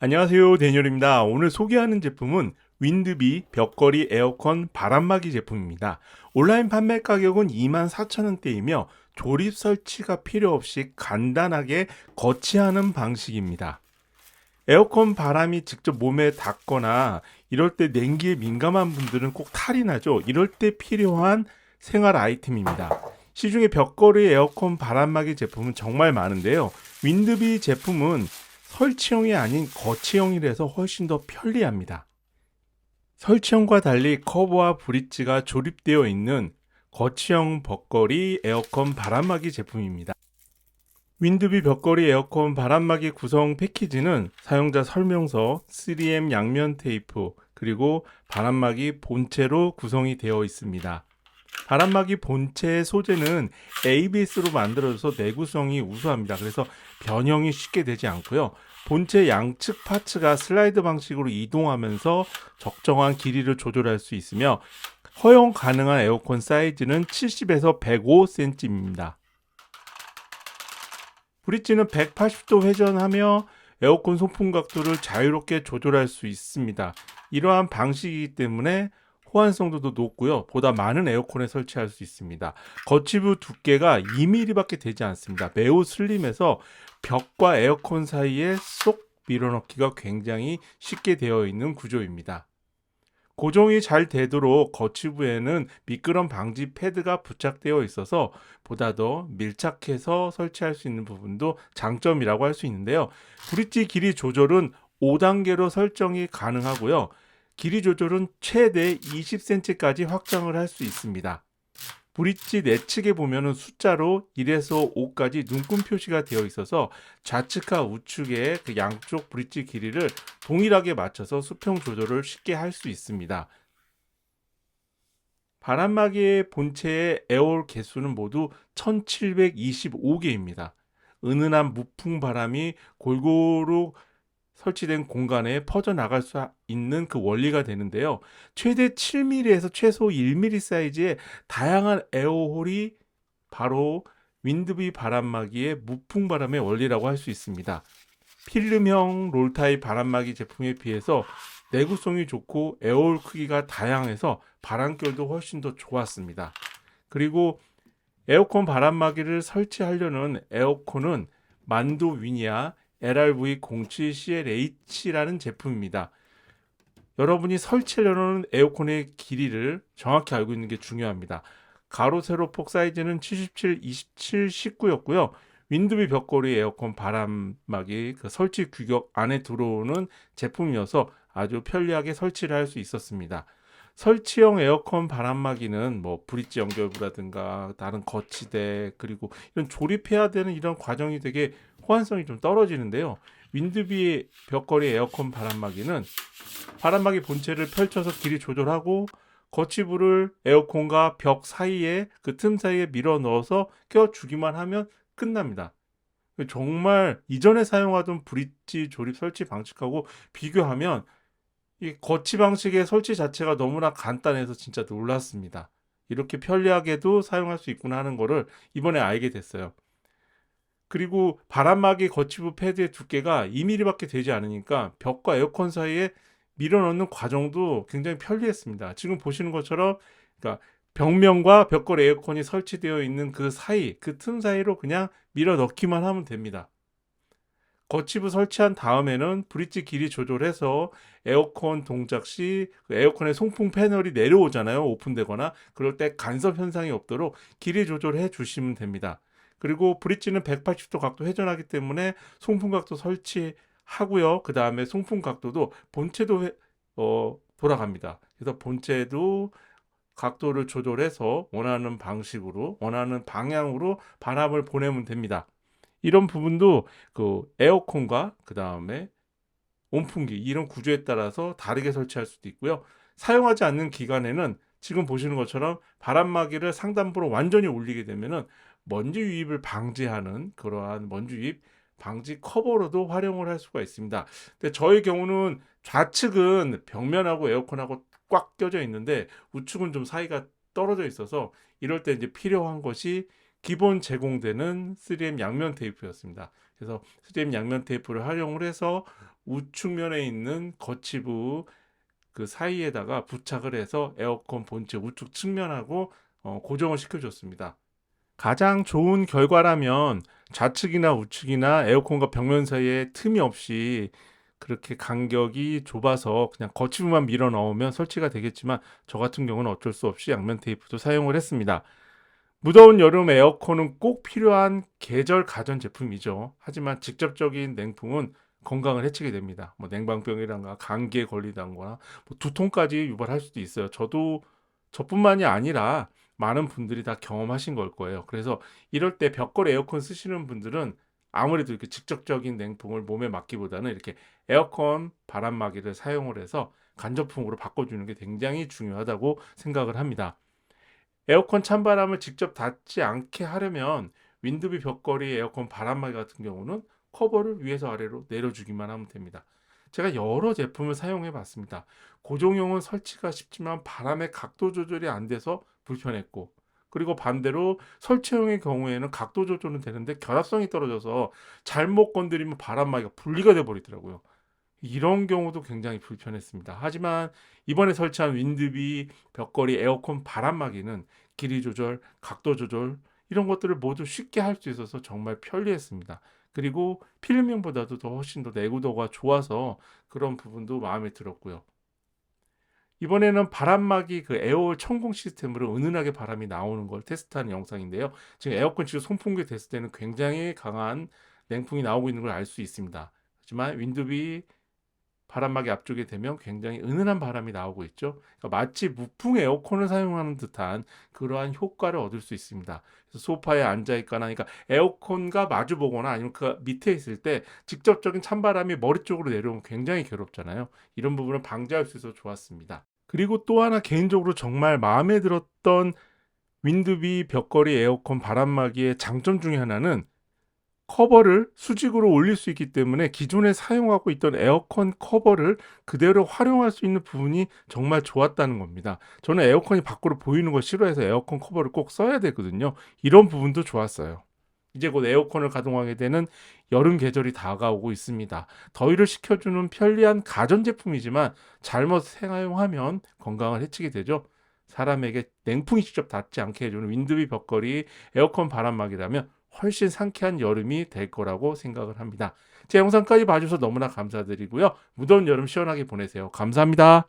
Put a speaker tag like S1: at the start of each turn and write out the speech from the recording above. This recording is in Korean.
S1: 안녕하세요, 데니얼입니다. 오늘 소개하는 제품은 윈드비 벽걸이 에어컨 바람막이 제품입니다. 온라인 판매 가격은 24,000원대이며 조립 설치가 필요 없이 간단하게 거치하는 방식입니다. 에어컨 바람이 직접 몸에 닿거나 이럴 때 냉기에 민감한 분들은 꼭 탈이 나죠. 이럴 때 필요한 생활 아이템입니다. 시중에 벽걸이 에어컨 바람막이 제품은 정말 많은데요. 윈드비 제품은 설치형이 아닌 거치형이라서 훨씬 더 편리합니다. 설치형과 달리 커버와 브릿지가 조립되어 있는 거치형 벽걸이 에어컨 바람막이 제품입니다. 윈드비 벽걸이 에어컨 바람막이 구성 패키지는 사용자 설명서, 3M 양면 테이프, 그리고 바람막이 본체로 구성이 되어 있습니다. 바람막이 본체의 소재는 ABS로 만들어져서 내구성이 우수합니다. 그래서 변형이 쉽게 되지 않고요. 본체 양측 파츠가 슬라이드 방식으로 이동하면서 적정한 길이를 조절할 수 있으며 허용 가능한 에어컨 사이즈는 70에서 105cm입니다. 브릿지는 180도 회전하며 에어컨 송풍 각도를 자유롭게 조절할 수 있습니다. 이러한 방식이기 때문에 호환성도 높고요. 보다 많은 에어컨에 설치할 수 있습니다. 거치부 두께가 2mm밖에 되지 않습니다. 매우 슬림해서 벽과 에어컨 사이에 쏙 밀어넣기가 굉장히 쉽게 되어 있는 구조입니다. 고정이 잘 되도록 거치부에는 미끄럼 방지 패드가 부착되어 있어서 보다 더 밀착해서 설치할 수 있는 부분도 장점이라고 할 수 있는데요. 브릿지 길이 조절은 5단계로 설정이 가능하고요. 길이 조절은 최대 20cm까지 확장을 할 수 있습니다. 브릿지 내측에 보면은 숫자로 1에서 5까지 눈금 표시가 되어 있어서 좌측과 우측의 그 양쪽 브릿지 길이를 동일하게 맞춰서 수평 조절을 쉽게 할 수 있습니다. 바람막이의 본체의 에어홀 개수는 모두 1725개입니다. 은은한 무풍 바람이 골고루 설치된 공간에 퍼져나갈 수 있는 그 원리가 되는데요. 최대 7mm에서 최소 1mm 사이즈의 다양한 에어홀이 바로 윈드비 바람막이의 무풍 바람의 원리라고 할 수 있습니다. 필름형 롤타입 바람막이 제품에 비해서 내구성이 좋고 에어홀 크기가 다양해서 바람결도 훨씬 더 좋았습니다. 그리고 에어컨 바람막이를 설치하려는 에어컨은 만도 위니아 LRV07CLH라는 제품입니다. 여러분이 설치하려는 에어컨의 길이를 정확히 알고 있는 게 중요합니다. 가로 세로 폭 사이즈는 77, 27, 19였고요. 윈드비 벽걸이 에어컨 바람막이 그 설치 규격 안에 들어오는 제품이어서 아주 편리하게 설치를 할 수 있었습니다. 설치형 에어컨 바람막이는 뭐 브릿지 연결부라든가 다른 거치대 그리고 이런 조립해야 되는 이런 과정이 되게 호환성이 좀 떨어지는데요. 윈드비 벽걸이 에어컨 바람막이는 바람막이 본체를 펼쳐서 길이 조절하고 거치부를 에어컨과 벽 사이에 그 틈 사이에 밀어 넣어서 껴주기만 하면 끝납니다. 정말 이전에 사용하던 브릿지 조립 설치 방식하고 비교하면 이 거치 방식의 설치 자체가 너무나 간단해서 진짜 놀랐습니다. 이렇게 편리하게도 사용할 수 있구나 하는 거를 이번에 알게 됐어요. 그리고 바람막이 거치부 패드의 두께가 2mm밖에 되지 않으니까 벽과 에어컨 사이에 밀어넣는 과정도 굉장히 편리했습니다. 지금 보시는 것처럼 그러니까 벽면과 벽걸이 에어컨이 설치되어 있는 그 사이, 그 틈 사이로 그냥 밀어 넣기만 하면 됩니다. 거치부 설치한 다음에는 브릿지 길이 조절해서 에어컨 동작 시 에어컨의 송풍 패널이 내려오잖아요. 오픈되거나 그럴 때 간섭 현상이 없도록 길이 조절해 주시면 됩니다. 그리고 브릿지는 180도 각도 회전하기 때문에 송풍 각도 설치하고요. 그 다음에 송풍 각도도 본체도 돌아갑니다. 그래서 본체도 각도를 조절해서 원하는 방식으로 원하는 방향으로 바람을 보내면 됩니다. 이런 부분도 그 에어컨과 그 다음에 온풍기 이런 구조에 따라서 다르게 설치할 수도 있고요. 사용하지 않는 기간에는 지금 보시는 것처럼 바람막이를 상단부로 완전히 올리게 되면은 먼지 유입을 방지하는 그러한 먼지 유입 방지 커버로도 활용을 할 수가 있습니다. 근데 저의 경우는 좌측은 벽면하고 에어컨하고 꽉 껴져 있는데 우측은 좀 사이가 떨어져 있어서 이럴 때 이제 필요한 것이 기본 제공되는 3M 양면 테이프였습니다. 그래서 3M 양면 테이프를 활용을 해서 우측면에 있는 거치부 그 사이에다가 부착을 해서 에어컨 본체 우측 측면하고 고정을 시켜줬습니다. 가장 좋은 결과라면 좌측이나 우측이나 에어컨과 벽면 사이에 틈이 없이 그렇게 간격이 좁아서 그냥 거치부만 밀어 넣으면 설치가 되겠지만 저 같은 경우는 어쩔 수 없이 양면 테이프도 사용을 했습니다. 무더운 여름 에어컨은 꼭 필요한 계절 가전 제품이죠. 하지만 직접적인 냉풍은 건강을 해치게 됩니다. 뭐 냉방병이란가 감기에 걸리던거나 뭐 두통까지 유발할 수도 있어요. 저뿐만이 아니라 많은 분들이 다 경험하신 걸 거예요. 그래서 이럴 때 벽걸이 에어컨 쓰시는 분들은 아무래도 이렇게 직접적인 냉풍을 몸에 맞기보다는 이렇게 에어컨 바람막이를 사용을 해서 간접풍으로 바꿔주는 게 굉장히 중요하다고 생각을 합니다. 에어컨 찬바람을 직접 닿지 않게 하려면 윈드비 벽걸이 에어컨 바람막이 같은 경우는 커버를 위에서 아래로 내려주기만 하면 됩니다. 제가 여러 제품을 사용해 봤습니다. 고정형은 설치가 쉽지만 바람의 각도 조절이 안 돼서 불편했고, 그리고 반대로 설치형의 경우에는 각도 조절은 되는데 결합성이 떨어져서 잘못 건드리면 바람막이가 분리가 돼 버리더라고요. 이런 경우도 굉장히 불편했습니다. 하지만 이번에 설치한 윈드비 벽걸이 에어컨 바람막이는 길이 조절, 각도 조절 이런 것들을 모두 쉽게 할 수 있어서 정말 편리했습니다. 그리고 필름형보다도 더 훨씬 더 내구도가 좋아서 그런 부분도 마음에 들었고요. 이번에는 바람막이 그 에어홀 천공 시스템으로 은은하게 바람이 나오는 걸 테스트한 영상인데요. 지금 에어컨 지금 송풍기 됐을 때는 굉장히 강한 냉풍이 나오고 있는 걸 알 수 있습니다. 하지만 윈드비 바람막이 앞쪽에 대면 굉장히 은은한 바람이 나오고 있죠. 그러니까 마치 무풍 에어컨을 사용하는 듯한 그러한 효과를 얻을 수 있습니다. 그래서 소파에 앉아 있거나, 그러니까 에어컨과 마주 보거나 아니면 그 밑에 있을 때 직접적인 찬바람이 머리 쪽으로 내려오면 굉장히 괴롭잖아요. 이런 부분을 방지할 수 있어서 좋았습니다. 그리고 또 하나 개인적으로 정말 마음에 들었던 윈드비 벽걸이 에어컨 바람막이의 장점 중에 하나는 커버를 수직으로 올릴 수 있기 때문에 기존에 사용하고 있던 에어컨 커버를 그대로 활용할 수 있는 부분이 정말 좋았다는 겁니다. 저는 에어컨이 밖으로 보이는 걸 싫어해서 에어컨 커버를 꼭 써야 되거든요. 이런 부분도 좋았어요. 이제 곧 에어컨을 가동하게 되는 여름 계절이 다가오고 있습니다. 더위를 식혀주는 편리한 가전제품이지만 잘못 사용하면 건강을 해치게 되죠. 사람에게 냉풍이 직접 닿지 않게 해주는 윈드비 벽걸이 에어컨 바람막이라면 훨씬 상쾌한 여름이 될 거라고 생각을 합니다. 제 영상까지 봐주셔서 너무나 감사드리고요. 무더운 여름 시원하게 보내세요. 감사합니다.